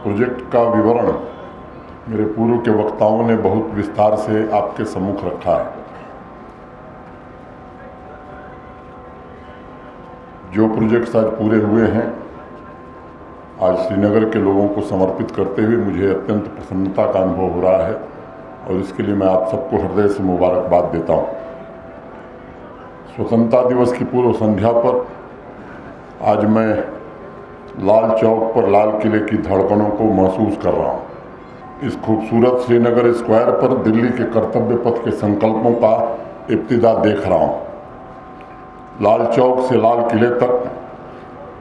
Project का विवरण मेरे पूर्व के वक्ताओं ने बहुत विस्तार से आपके सम्मुख रखा है। जो प्रोजेक्ट्स आज पूरे हुए हैं, आज श्रीनगर के लोगों को समर्पित करते हुए मुझे अत्यंत प्रसन्नता का अनुभव हो रहा है और इसके लिए मैं आप सबको हृदय से मुबारकबाद देता हूँ। स्वतंत्रता दिवस की पूर्व संध्या पर आज मैं लाल चौक पर लाल किले की धड़कनों को महसूस कर रहा हूँ। इस खूबसूरत श्रीनगर स्क्वायर पर दिल्ली के कर्तव्य पथ के संकल्पों का इब्तिदा देख रहा हूँ। लाल चौक से लाल किले तक,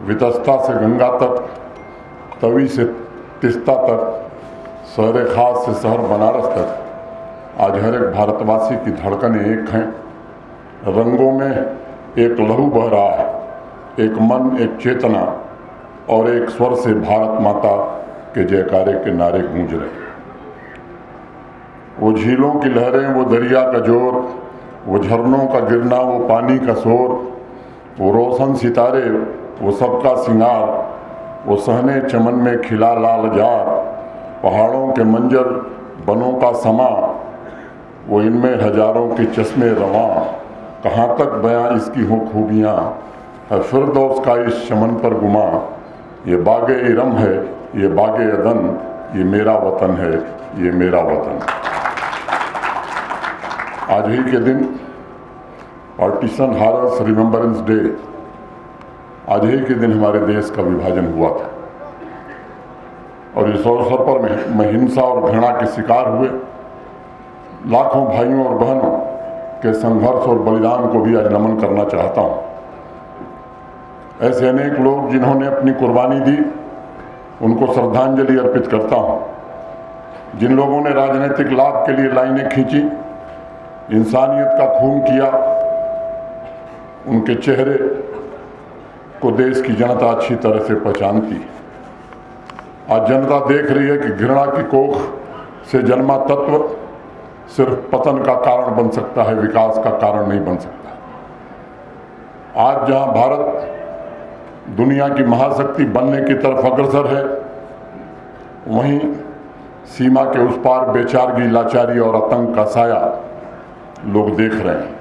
वितस्ता से गंगा तक, तवी से तिस्ता तक, शहर खास से शहर बनारस तक, आज हर एक भारतवासी की धड़कनें एक हैं। रंगों में एक लहू बह रहा है, एक मन, एक चेतना और एक स्वर से भारत माता के जयकारे के नारे गूंज रहे। वो झीलों की लहरें, वो दरिया का जोर, वो झरनों का गिरना, वो पानी का शोर, वो रोशन सितारे, वो सबका सिंगार, वो सहने चमन में खिला लाल जार, पहाड़ों के मंजर, बनों का समा, वो इनमें हजारों के चश्मे रवां, कहाँ तक बयां इसकी हो खूबियाँ, है फिरदौस का इस चमन पर गुमा। ये बागे इरम है, ये बागे अदन, ये मेरा वतन है, ये मेरा वतन। आज ही के दिन पार्टीशन हॉरर्स रिमेम्बरेंस डे, आज ही के दिन हमारे देश का विभाजन हुआ था और इस अवसर पर मैं हिंसा और घृणा के शिकार हुए लाखों भाइयों और बहनों के संघर्ष और बलिदान को भी आज नमन करना चाहता हूँ। ऐसे अनेक लोग जिन्होंने अपनी कुर्बानी दी, उनको श्रद्धांजलि अर्पित करता हूँ। जिन लोगों ने राजनीतिक लाभ के लिए लाइनें खींची, इंसानियत का खून किया, उनके चेहरे को देश की जनता अच्छी तरह से पहचानती है। आज जनता देख रही है कि घृणा की कोख से जन्मा तत्व सिर्फ पतन का कारण बन सकता है, विकास का कारण नहीं बन सकता। आज जहां भारत दुनिया की महाशक्ति बनने की तरफ अग्रसर है, वहीं सीमा के उस पार बेचारगी, लाचारी और आतंक का साया लोग देख रहे हैं।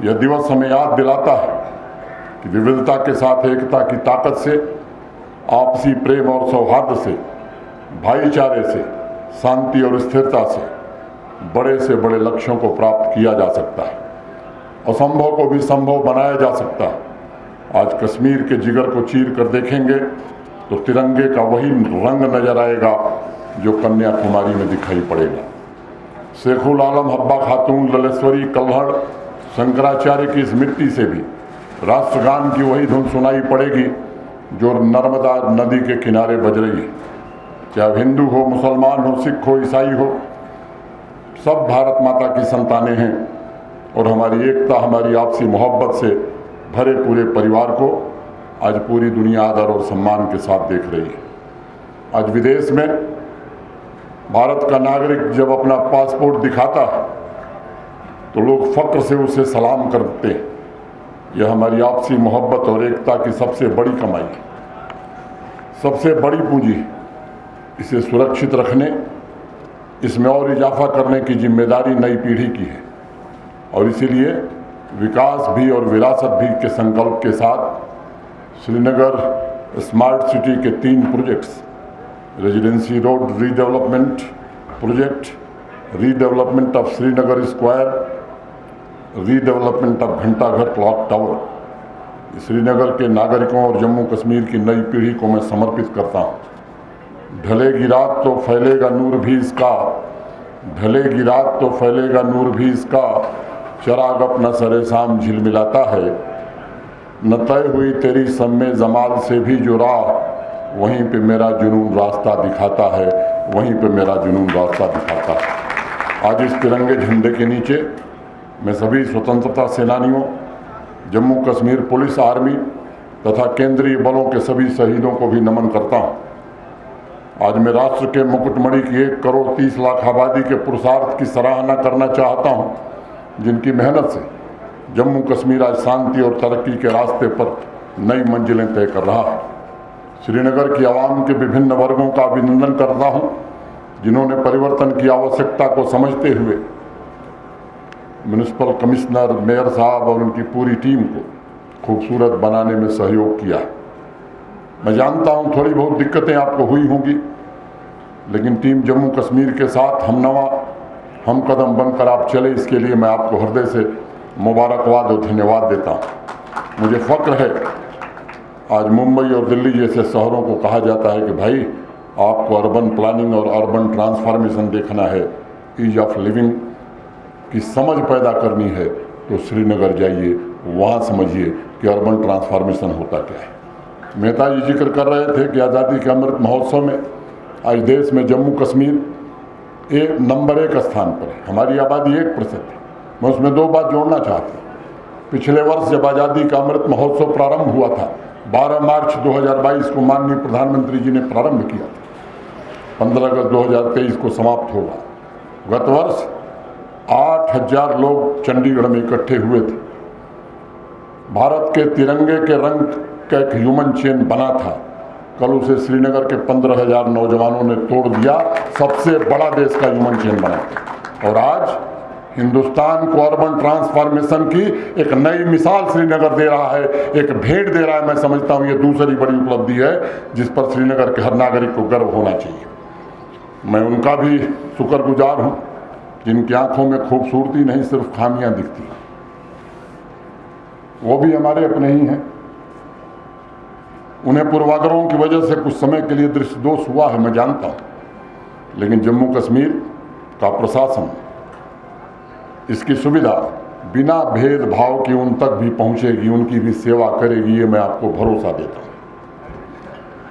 यह दिवस हमें याद दिलाता है कि विविधता के साथ एकता की ताकत से, आपसी प्रेम और सौहार्द से, भाईचारे से, शांति और स्थिरता से बड़े से बड़े लक्ष्यों को प्राप्त किया जा सकता है। असंभव को भी संभव बनाया जा सकता है। आज कश्मीर के जिगर को चीर कर देखेंगे तो तिरंगे का वही रंग नजर आएगा जो कन्याकुमारी में दिखाई पड़ेगा। शेखुल आलम, हब्बा खातून, ललेश्वरी, कल्हड़, शंकराचार्य की इस मिट्टी से भी राष्ट्रगान की वही धुन सुनाई पड़ेगी जो नर्मदा नदी के किनारे बज रही है। चाहे हिंदू हो, मुसलमान हो, सिख हो, ईसाई हो, सब भारत माता की संतानें हैं और हमारी एकता, हमारी आपसी मोहब्बत से भरे पूरे परिवार को आज पूरी दुनिया आदर और सम्मान के साथ देख रही है। आज विदेश में भारत का नागरिक जब अपना पासपोर्ट दिखाता है तो लोग फक्र से उसे सलाम करते हैं। यह हमारी आपसी मोहब्बत और एकता की सबसे बड़ी कमाई है, सबसे बड़ी पूंजी। इसे सुरक्षित रखने, इसमें और इजाफा करने की जिम्मेदारी नई पीढ़ी की है और इसीलिए विकास भी और विरासत भी के संकल्प के साथ श्रीनगर स्मार्ट सिटी के 3 projects, residency road redevelopment project, redevelopment of Srinagar square, redevelopment of Ghantaghar clock tower, Srinagar के नागरिकों और जम्मू कश्मीर की नई पीढ़ी को मैं समर्पित करता हूँ। ढलेगी रात तो फैलेगा नूर भी इसका, ढलेगी रात तो फैलेगा नूर भी इसका, चराग अपना सरे शाम झिलमिलाता है। न तय हुई तेरी सम्मे जमाल से भी जो राह, वहीं पे मेरा जुनून रास्ता दिखाता है, वहीं पे मेरा जुनून रास्ता दिखाता है। आज इस तिरंगे झंडे के नीचे मैं सभी स्वतंत्रता सेनानियों, जम्मू कश्मीर पुलिस, आर्मी तथा केंद्रीय बलों के सभी शहीदों को भी नमन करता हूँ। आज मैं राष्ट्र के मुकुटमणि की 1 करोड़ 30 लाख आबादी के पुरुषार्थ की सराहना करना चाहता हूँ, जिनकी मेहनत से जम्मू कश्मीर आज शांति और तरक्की के रास्ते पर नई मंजिलें तय कर रहा है। श्रीनगर की आवाम के विभिन्न वर्गों का अभिनंदन करता हूं, जिन्होंने परिवर्तन की आवश्यकता को समझते हुए म्युनिसिपल कमिश्नर, मेयर साहब और उनकी पूरी टीम को खूबसूरत बनाने में सहयोग किया। मैं जानता हूं थोड़ी बहुत दिक्कतें आपको हुई होंगी, लेकिन टीम जम्मू कश्मीर के साथ हम कदम बनकर आप चले, इसके लिए मैं आपको हृदय से मुबारकबाद और धन्यवाद देता हूं। मुझे फ़ख्र है, आज मुंबई और दिल्ली जैसे शहरों को कहा जाता है कि भाई आपको अर्बन प्लानिंग और अर्बन ट्रांसफॉर्मेशन देखना है, ईज ऑफ लिविंग की समझ पैदा करनी है, तो श्रीनगर जाइए, वहाँ समझिए कि अर्बन ट्रांसफॉर्मेशन होता क्या है। मेहता जी जिक्र कर रहे थे कि आज़ादी के अमृत महोत्सव में आज देश में जम्मू कश्मीर नंबर 1 स्थान पर है। हमारी आबादी 1% है। मैं उसमें 2 बात जोड़ना चाहता हूँ। पिछले वर्ष जब आज़ादी का अमृत महोत्सव प्रारंभ हुआ था, 12 मार्च 2022 को माननीय प्रधानमंत्री जी ने प्रारंभ किया था, 15 अगस्त 2023 को समाप्त होगा। गत वर्ष 8000 लोग चंडीगढ़ में इकट्ठे हुए थे। भारत के तिरंगे के रंग का एक ह्यूमन चेन बना था, कल उसे श्रीनगर के 15,000 नौजवानों ने तोड़ दिया। सबसे बड़ा देश का ह्यूमन चेन बना था। और आज हिंदुस्तान को अर्बन ट्रांसफॉर्मेशन की एक नई मिसाल श्रीनगर दे रहा है, एक भेंट दे रहा है। मैं समझता हूँ ये दूसरी बड़ी उपलब्धि है जिस पर श्रीनगर के हर नागरिक को गर्व होना चाहिए। मैं उनका भी शुक्रगुजार हूँ जिनकी आंखों में खूबसूरती नहीं, सिर्फ खामियां दिखती हैं। वो भी हमारे अपने ही हैं। उन्हें पूर्वाग्रहों की वजह से कुछ समय के लिए दृष्टिदोष हुआ है, मैं जानता हूँ, लेकिन जम्मू कश्मीर का प्रशासन इसकी सुविधा बिना भेदभाव के उन तक भी पहुँचेगी, उनकी भी सेवा करेगी, ये मैं आपको भरोसा देता हूँ।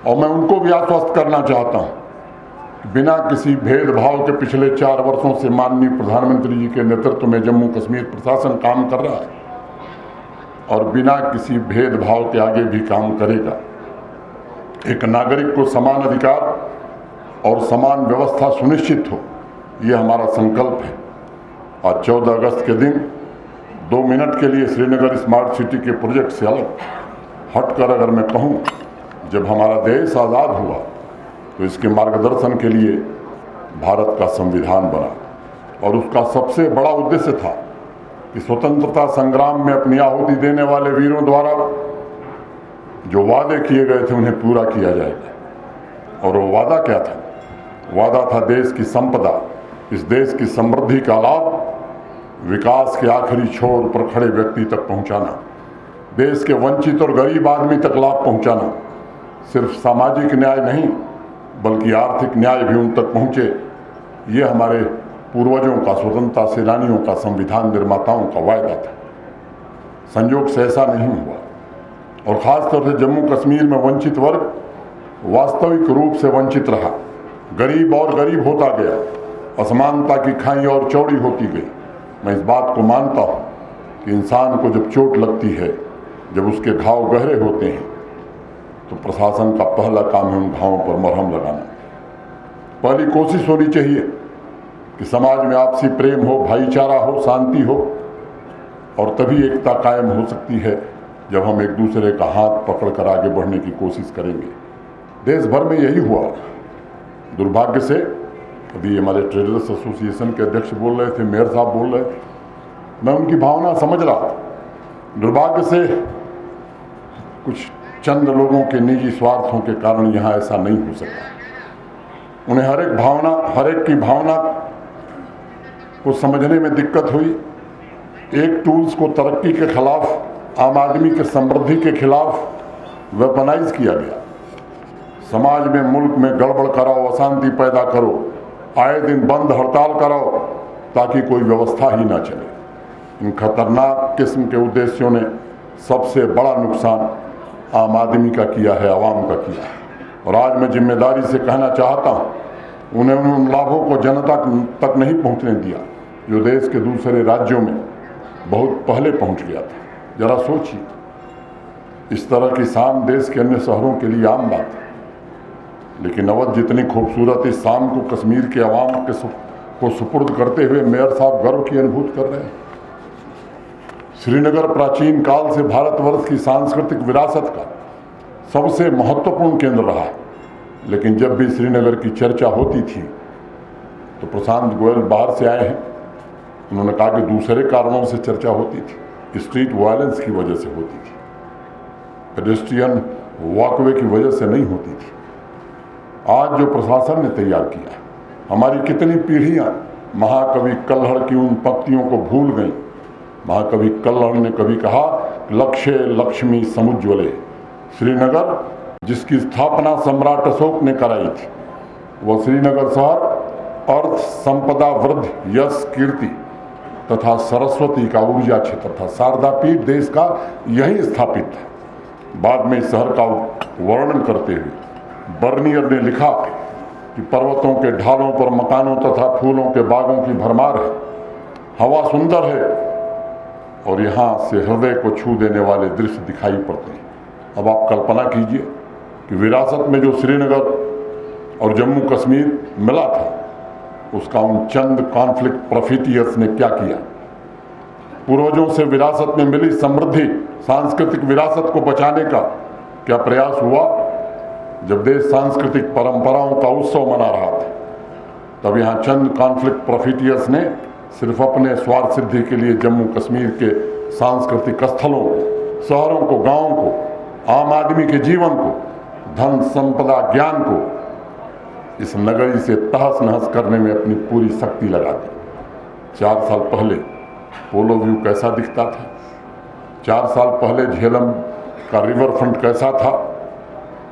और मैं उनको भी आश्वस्त करना चाहता हूँ, बिना किसी भेदभाव के पिछले 4 वर्षों से माननीय प्रधानमंत्री जी के नेतृत्व में जम्मू कश्मीर प्रशासन काम कर रहा है और बिना किसी भेदभाव के आगे भी काम करेगा। एक नागरिक को समान अधिकार और समान व्यवस्था सुनिश्चित हो, ये हमारा संकल्प है। आज 14 अगस्त के दिन 2 मिनट के लिए श्रीनगर स्मार्ट सिटी के प्रोजेक्ट से अलग हटकर अगर मैं कहूँ, जब हमारा देश आज़ाद हुआ तो इसके मार्गदर्शन के लिए भारत का संविधान बना और उसका सबसे बड़ा उद्देश्य था कि स्वतंत्रता संग्राम में अपनी आहुति देने वाले वीरों द्वारा जो वादे किए गए थे उन्हें पूरा किया जाएगा। और वो वादा क्या था? वादा था देश की संपदा, इस देश की समृद्धि का लाभ विकास के आखिरी छोर पर खड़े व्यक्ति तक पहुंचाना, देश के वंचित और गरीब आदमी तक लाभ पहुंचाना। सिर्फ सामाजिक न्याय नहीं बल्कि आर्थिक न्याय भी उन तक पहुंचे, ये हमारे पूर्वजों का, स्वतंत्रता सेनानियों का, संविधान निर्माताओं का वायदा था। संयोग से ऐसा नहीं हुआ और ख़ासतौर से जम्मू कश्मीर में वंचित वर्ग वास्तविक रूप से वंचित रहा। गरीब और गरीब होता गया, असमानता की खाई और चौड़ी होती गई। मैं इस बात को मानता हूँ कि इंसान को जब चोट लगती है, जब उसके घाव गहरे होते हैं, तो प्रशासन का पहला काम है उन घावों पर मरहम लगाना। पहली कोशिश होनी चाहिए कि समाज में आपसी प्रेम हो, भाईचारा हो, शांति हो, और तभी एकता कायम हो सकती है जब हम एक दूसरे का हाथ पकड़कर आगे बढ़ने की कोशिश करेंगे। देश भर में यही हुआ। दुर्भाग्य से अभी हमारे ट्रेडर्स एसोसिएशन के अध्यक्ष बोल रहे थे, मेयर साहब बोल रहे थे, मैं उनकी भावना समझ रहा था। दुर्भाग्य से कुछ चंद लोगों के निजी स्वार्थों के कारण यहाँ ऐसा नहीं हो सका। उन्हें हर एक की भावना को समझने में दिक्कत हुई। एक टूल्स को तरक्की के खिलाफ, आम आदमी के समृद्धि के खिलाफ वेपनाइज किया गया। समाज में, मुल्क में गड़बड़ कराओ, अशांति पैदा करो, आए दिन बंद हड़ताल कराओ ताकि कोई व्यवस्था ही ना चले। इन खतरनाक किस्म के उद्देश्यों ने सबसे बड़ा नुकसान आम आदमी का किया है, आवाम का किया है। और आज मैं जिम्मेदारी से कहना चाहता हूँ, उन्हें उन लाभों को जनता तक नहीं पहुँचने दिया जो देश के दूसरे राज्यों में बहुत पहले पहुँच गया था। जरा सोचिए, इस तरह की शाम देश के अन्य शहरों के लिए आम बात है, लेकिन अवध जितनी खूबसूरत इस शाम को कश्मीर के अवाम को सुपुर्द करते हुए मेयर साहब गर्व की अनुभूति कर रहे हैं। श्रीनगर प्राचीन काल से भारतवर्ष की सांस्कृतिक विरासत का सबसे महत्वपूर्ण केंद्र रहा। लेकिन जब भी श्रीनगर की चर्चा होती थी तो प्रशांत गोयल बाहर से आए हैं, उन्होंने कहा कि दूसरे कारणों से चर्चा होती थी, स्ट्रीट वायलेंस की वजह से होती थी, पेडेस्ट्रियन वॉकवे की वजह से नहीं होती थी। आज जो प्रशासन ने तैयार किया, हमारी कितनी पीढ़ियां महाकवि कल्हड़ की उन पंक्तियों को भूल गई। महाकवि कल्हड़ ने कभी कहा, लक्ष्य लक्ष्मी समुज्ज्वले। श्रीनगर जिसकी स्थापना सम्राट अशोक ने कराई थी, वह श्रीनगर शहर अर्थ संपदा वृद्धि यश कीर्ति तथा सरस्वती का ऊर्जा क्षेत्र था। शारदा पीठ देश का यही स्थापित था। बाद में इस शहर का वर्णन करते हुए बर्नियर ने लिखा कि पर्वतों के ढालों पर मकानों तथा फूलों के बागों की भरमार है, हवा सुंदर है और यहाँ से हृदय को छू देने वाले दृश्य दिखाई पड़ते हैं। अब आप कल्पना कीजिए कि विरासत में जो श्रीनगर और जम्मू कश्मीर मिला था, उसका उन चंद कॉन्फ्लिक्ट प्रोफिटियर्स ने क्या किया। पूर्वजों से विरासत में मिली समृद्धि सांस्कृतिक विरासत को बचाने का क्या प्रयास हुआ। जब देश सांस्कृतिक परंपराओं का उत्सव मना रहा था, तब यहाँ चंद कॉन्फ्लिक्ट प्रोफिटियर्स ने सिर्फ अपने स्वार्थ सिद्धि के लिए जम्मू कश्मीर के सांस्कृतिक स्थलों, शहरों को, गांवों को, आम आदमी के जीवन को, धन संपदा ज्ञान को इस नगरी से तहस नहस करने में अपनी पूरी शक्ति लगा दी। 4 साल पहले पोलो व्यू कैसा दिखता था, 4 साल पहले झेलम का रिवर फ्रंट कैसा था,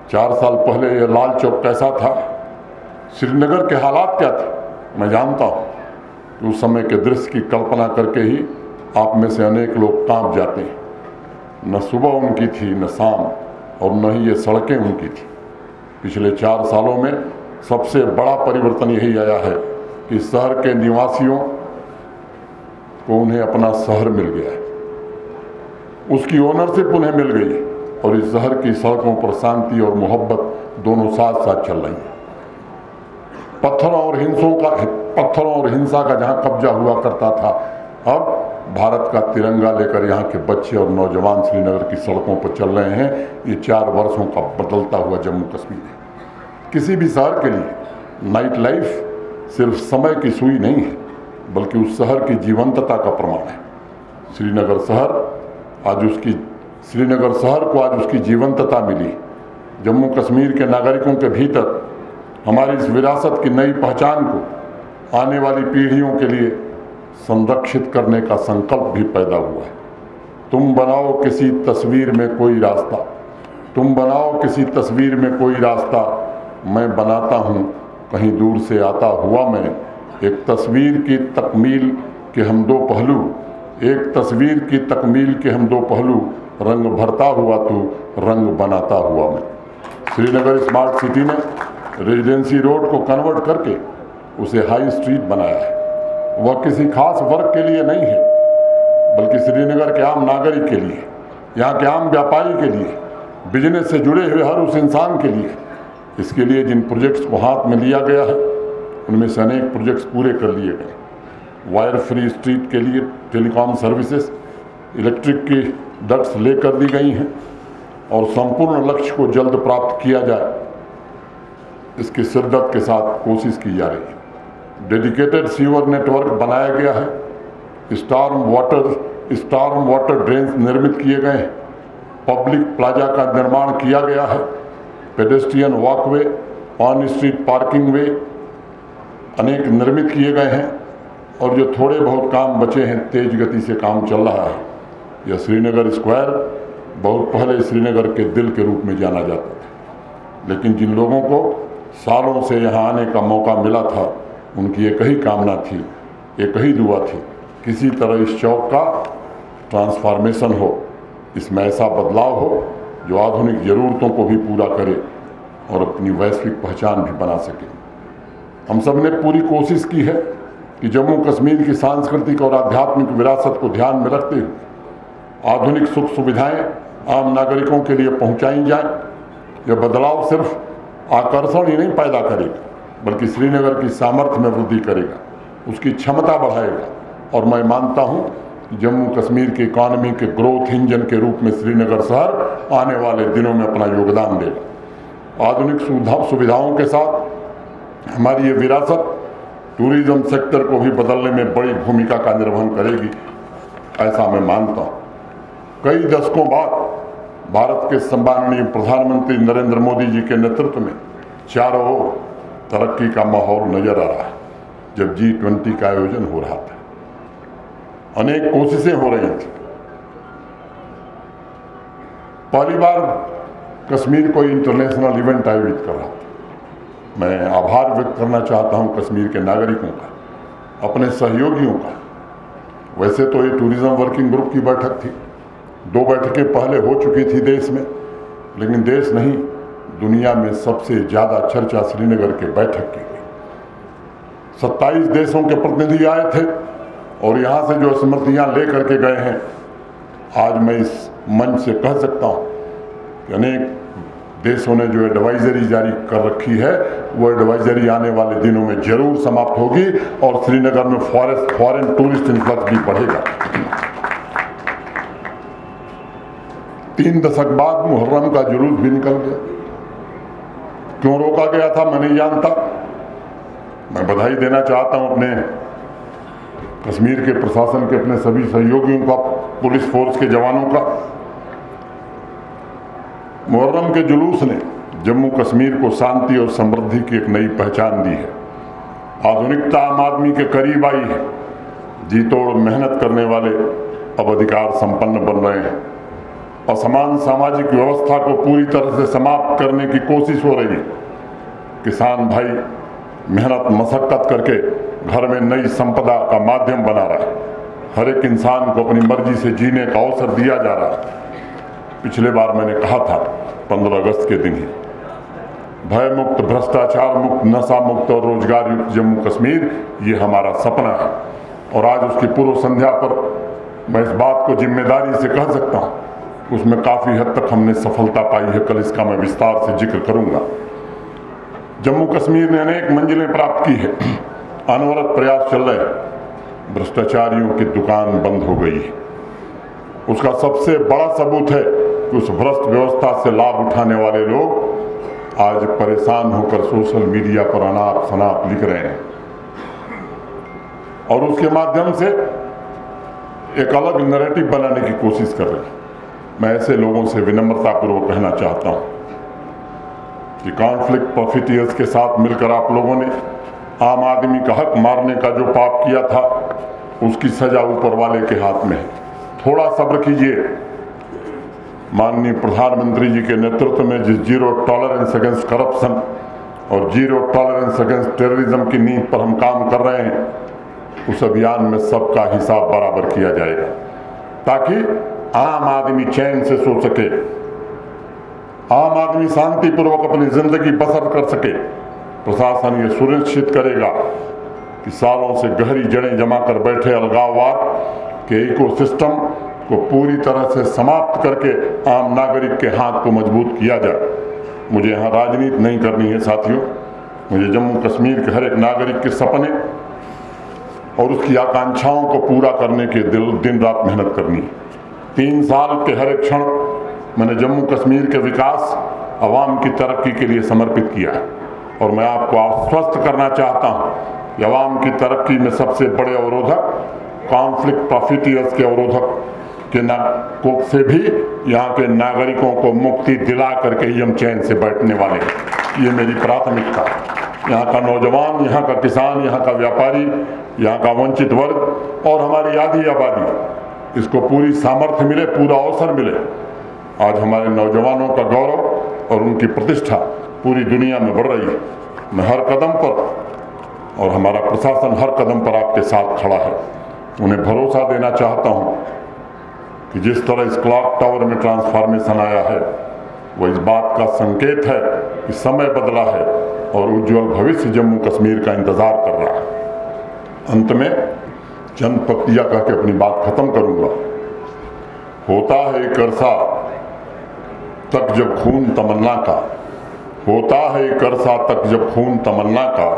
4 साल पहले ये लाल चौक कैसा था, श्रीनगर के हालात क्या थे। मैं जानता हूँ कि उस समय के दृश्य की कल्पना करके ही आप में से अनेक लोग कांप जाते हैं। न सुबह उनकी थी, न शाम, और न ही ये सड़कें उनकी थी। पिछले 4 सालों में सबसे बड़ा परिवर्तन यही आया है कि शहर के निवासियों को उन्हें अपना शहर मिल गया है, उसकी ओनरशिप उन्हें मिल गई है और इस शहर की सड़कों पर शांति और मोहब्बत दोनों साथ साथ चल रही हैं। पत्थरों और हिंसा का जहां कब्जा हुआ करता था, अब भारत का तिरंगा लेकर यहाँ के बच्चे और नौजवान श्रीनगर की सड़कों पर चल रहे हैं। ये 4 वर्षों का बदलता हुआ जम्मू कश्मीर है। किसी भी शहर के लिए नाइट लाइफ सिर्फ समय की सुई नहीं है, बल्कि उस शहर की जीवंतता का प्रमाण है। श्रीनगर शहर को आज उसकी जीवंतता मिली। जम्मू कश्मीर के नागरिकों के भीतर हमारी इस विरासत की नई पहचान को आने वाली पीढ़ियों के लिए संरक्षित करने का संकल्प भी पैदा हुआ है। तुम बनाओ किसी तस्वीर में कोई रास्ता, तुम बनाओ किसी तस्वीर में कोई रास्ता, मैं बनाता हूँ कहीं दूर से आता हुआ मैं। एक तस्वीर की तकमील के हम 2 पहलू, एक तस्वीर की तकमील के हम 2 पहलू, रंग भरता हुआ तू, रंग बनाता हुआ मैं। श्रीनगर स्मार्ट सिटी ने रेजिडेंसी रोड को कन्वर्ट करके उसे हाई स्ट्रीट बनाया है। वह किसी खास वर्ग के लिए नहीं है, बल्कि श्रीनगर के आम नागरिक के लिए, यहाँ के आम व्यापारी के लिए, बिजनेस से जुड़े हुए हर उस इंसान के लिए। इसके लिए जिन प्रोजेक्ट्स को हाथ में लिया गया है, उनमें से अनेक प्रोजेक्ट्स पूरे कर लिए गए। वायर फ्री स्ट्रीट के लिए टेलीकॉम सर्विसेज, इलेक्ट्रिक की डक्ट्स ले कर दी गई हैं और संपूर्ण लक्ष्य को जल्द प्राप्त किया जाए, इसकी शिद्दत के साथ कोशिश की जा रही है। डेडिकेटेड सीवर नेटवर्क बनाया गया है, स्टॉर्म वाटर ड्रेन्स निर्मित किए गए हैं, पब्लिक प्लाजा का निर्माण किया गया है, pedestrian walkway, on street parking वे अनेक निर्मित किए गए हैं और जो थोड़े बहुत काम बचे हैं, तेज गति से काम चल रहा है। यह श्रीनगर स्क्वायर बहुत पहले श्रीनगर के दिल के रूप में जाना जाता था, लेकिन जिन लोगों को सालों से यहाँ आने का मौका मिला था, उनकी एक ही कामना थी, एक ही दुआ थी, किसी तरह इस चौक का ट्रांसफॉर्मेशन हो, इसमें ऐसा बदलाव हो जो आधुनिक ज़रूरतों को भी पूरा करे और अपनी वैश्विक पहचान भी बना सके। हम सब ने पूरी कोशिश की है कि जम्मू कश्मीर की सांस्कृतिक और आध्यात्मिक विरासत को ध्यान में रखते हुए आधुनिक सुख सुविधाएं आम नागरिकों के लिए पहुंचाई जाएं। यह बदलाव सिर्फ आकर्षण ही नहीं पैदा करेगा, बल्कि श्रीनगर की सामर्थ्य में वृद्धि करेगा, उसकी क्षमता बढ़ाएगा। और मैं मानता हूं जम्मू कश्मीर की इकॉनमी के ग्रोथ इंजन के रूप में श्रीनगर शहर आने वाले दिनों में अपना योगदान देगा। आधुनिक सुविधाओं के साथ हमारी ये विरासत टूरिज्म सेक्टर को भी बदलने में बड़ी भूमिका का निर्वहन करेगी, ऐसा मैं मानता हूँ। कई दशकों बाद भारत के सम्माननीय प्रधानमंत्री नरेंद्र मोदी जी के नेतृत्व में चारों ओर तरक्की का माहौल नजर आ रहा है। जब G20 का आयोजन हो रहा था, अनेक कोशिशें हो रही थी। पहली बार कश्मीर को इंटरनेशनल इवेंट आयोजित कर रहा था। मैं आभार व्यक्त करना चाहता हूं कश्मीर के नागरिकों का, अपने सहयोगियों का। वैसे तो ये टूरिज्म वर्किंग ग्रुप की बैठक थी, 2 बैठकें पहले हो चुकी थी देश में, लेकिन देश नहीं दुनिया में सबसे ज़्यादा चर्चा श्रीनगर के बैठक की गई। 27 देशों के प्रतिनिधि आए थे और यहाँ से जो स्मृतियाँ लेकर के गए हैं, आज मैं इस मंच से कह सकता हूँ कि अनेक देशों ने जो एडवाइजरी जारी कर रखी है, वो एडवाइजरी आने वाले दिनों में जरूर समाप्त होगी और श्रीनगर में फॉरेन टूरिस्ट इन्फ्लक्स भी बढ़ेगा। 3 दशक बाद मुहर्रम का जुलूस भी निकल गया। क्यों रोका गया था मैं नहीं जानता। मैं बधाई देना चाहता हूं अपने कश्मीर के प्रशासन के, अपने सभी सहयोगियों का, पुलिस फोर्स के जवानों का। मुहर्रम के जुलूस ने जम्मू कश्मीर को शांति और समृद्धि की एक नई पहचान दी है। आधुनिकता आम आदमी के करीब आई है। जी तोड़ मेहनत करने वाले अब अधिकार संपन्न बन रहे हैं। असमान सामाजिक व्यवस्था को पूरी तरह से समाप्त करने की कोशिश हो रही है। किसान भाई मेहनत मशक्कत करके घर में नई संपदा का माध्यम बना रहा है। हर एक इंसान को अपनी मर्जी से जीने का अवसर दिया जा रहा है। पिछले बार मैंने कहा था 15 अगस्त के दिन ही, भय मुक्त, भ्रष्टाचार मुक्त, नशा मुक्त और रोजगार युक्त जम्मू कश्मीर, ये हमारा सपना है। और आज उसकी पूर्व संध्या पर मैं इस बात को जिम्मेदारी से कह सकता हूँ, उसमें काफ़ी हद तक हमने सफलता पाई है। कल इसका मैं विस्तार से जिक्र करूँगा। जम्मू कश्मीर ने अनेक मंजिलें प्राप्त की है। अनवरत प्रयास चल रहे हैं। भ्रष्टाचारियों की दुकान बंद हो गई है। उसका सबसे बड़ा सबूत है कि उस भ्रष्ट व्यवस्था से लाभ उठाने वाले लोग आज परेशान होकर सोशल मीडिया पर अनाप शनाप लिख रहे हैं और उसके माध्यम से एक अलग नैरेटिव बनाने की कोशिश कर रहे हैं। मैं ऐसे लोगों से विनम्रतापूर्वक कहना चाहता हूं कि कॉन्फ्लिक्ट प्रॉफिटियर्स के साथ मिलकर आप लोगों ने आम आदमी का हक मारने का जो पाप किया था, उसकी सजा ऊपर वाले के हाथ में है। थोड़ा सब्र कीजिए। माननीय प्रधानमंत्री जी के नेतृत्व में जिस जीरो टॉलरेंस अगेंस्ट करप्शन और जीरो टॉलरेंस अगेंस्ट टेररिज्म की नींव पर हम काम कर रहे हैं, उस अभियान में सबका हिसाब बराबर किया जाएगा, ताकि आम आदमी चैन से सो सके, आम आदमी शांतिपूर्वक अपनी जिंदगी बसर कर सके। प्रशासन ये सुनिश्चित करेगा कि सालों से गहरी जड़ें जमा कर बैठे अलगाववाद के इकोसिस्टम को पूरी तरह से समाप्त करके आम नागरिक के हाथ को मजबूत किया जाए। मुझे यहाँ राजनीति नहीं करनी है साथियों। मुझे जम्मू कश्मीर के हर एक नागरिक के सपने और उसकी आकांक्षाओं को पूरा करने के दिन रात मेहनत करनी है। 3 साल के हर एक क्षण मैंने जम्मू कश्मीर के विकास, अवाम की तरक्की के लिए समर्पित किया है। और मैं आपको आश्वस्त करना चाहता हूँ कि अवाम की तरक्की में सबसे बड़े अवरोधक कॉन्फ्लिक्ट प्रॉफिटियर्स के अवरोधक के से भी यहाँ के नागरिकों को मुक्ति दिला करके ही हम चैन से बैठने वाले हैं। ये मेरी प्राथमिकता। यहाँ का नौजवान, यहाँ का किसान, यहाँ का व्यापारी, यहाँ का वंचित वर्ग और हमारी आधी आबादी, इसको पूरी सामर्थ्य मिले, पूरा अवसर मिले। आज हमारे नौजवानों का गौरव और उनकी प्रतिष्ठा पूरी दुनिया में बढ़ रही है। मैं हर कदम पर और हमारा प्रशासन हर कदम पर आपके साथ खड़ा है। उन्हें भरोसा देना चाहता हूँ कि जिस तरह इस क्लॉक टावर में ट्रांसफॉर्मेशन आया है, वो इस बात का संकेत है कि समय बदला है और उज्जवल भविष्य जम्मू कश्मीर का इंतजार कर रहा है। अंत में चंद पक्तियाँ कह के अपनी बात खत्म करूँगा। होता है एक अरसा तक जब खून तमन्ना का, होता है एक अरसा तक जब खून तमन्ना का,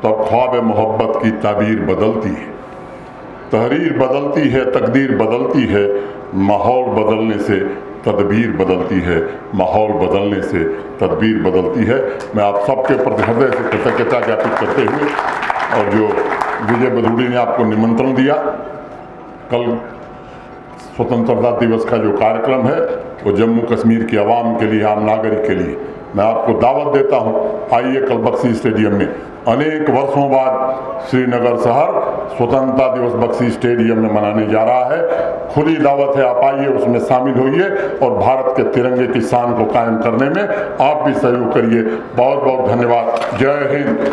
तब ख्वाब मोहब्बत की ताबीर बदलती है। तहरीर बदलती है, तकदीर बदलती है, माहौल बदलने से तदबीर बदलती है, माहौल बदलने से तदबीर बदलती है। मैं आप सबके प्रति हृदय से कृतज्ञता ज्ञापित करते हुए, और जो विजय बधूड़ी ने आपको निमंत्रण दिया, कल स्वतंत्रता दिवस का जो कार्यक्रम है वो जम्मू कश्मीर की आवाम के लिए, आम नागरिक के लिए मैं आपको दावत देता हूं, आइए कल बख्शी स्टेडियम में। अनेक वर्षों बाद श्रीनगर शहर स्वतंत्रता दिवस बख्शी स्टेडियम में मनाने जा रहा है। खुली दावत है, आप आइए, उसमें शामिल होइए और भारत के तिरंगे की शान को कायम करने में आप भी सहयोग करिए। बहुत बहुत धन्यवाद। जय हिंद।